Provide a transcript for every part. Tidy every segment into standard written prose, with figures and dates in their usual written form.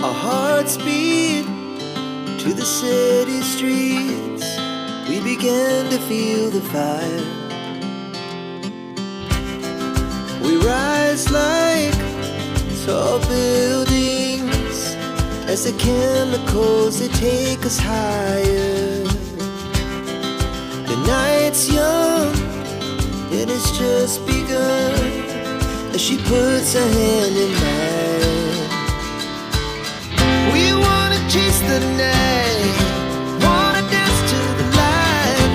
Our hearts beat to the city streets. We began to feel the fire. We rise like tall buildings as the chemicals, they take us higher. The night's young, it has just begun, as she puts her hand in mine. We wanna chase the night, wanna dance to the light,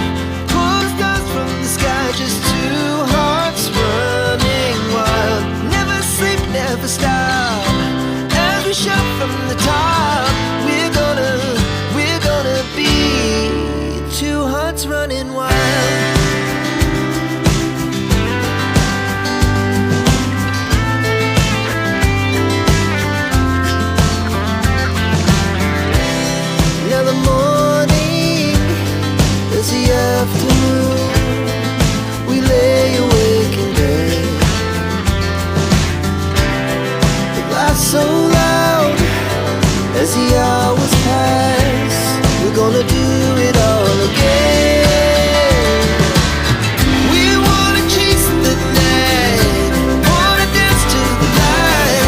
pull the stars from the sky, just two hearts running wild. Never sleep, never stop, as we shout from the top. We're gonna be two hearts running wild. Now the morning is the afternoon. We lay awake in bed. The laughs so loud as the hours pass. We're gonna do it all again. We wanna chase the night, wanna dance to the light,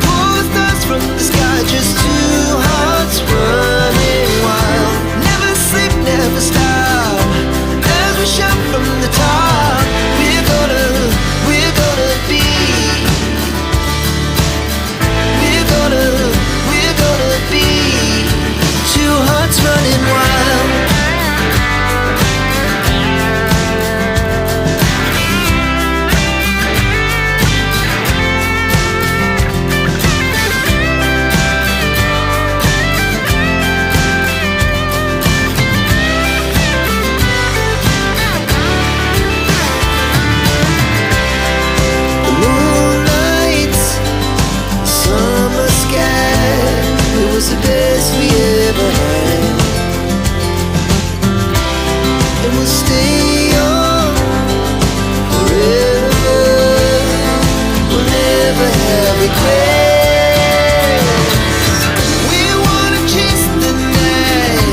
pull the stars from the sky, just two hearts running wild. Never sleep, never stop, as we shout from the top. We're gonna be, we're gonna be two hearts running wild. The moonlight, summer sky, it was the best we ever had. And we'll stay on forever. We'll never have regrets. We wanna chase the night,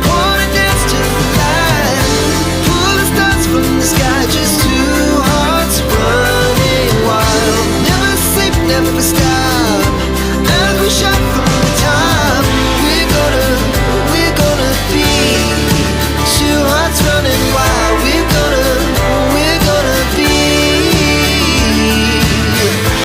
wanna dance to the light, pull the stars from the sky, just two hearts running wild. Never sleep, never stop,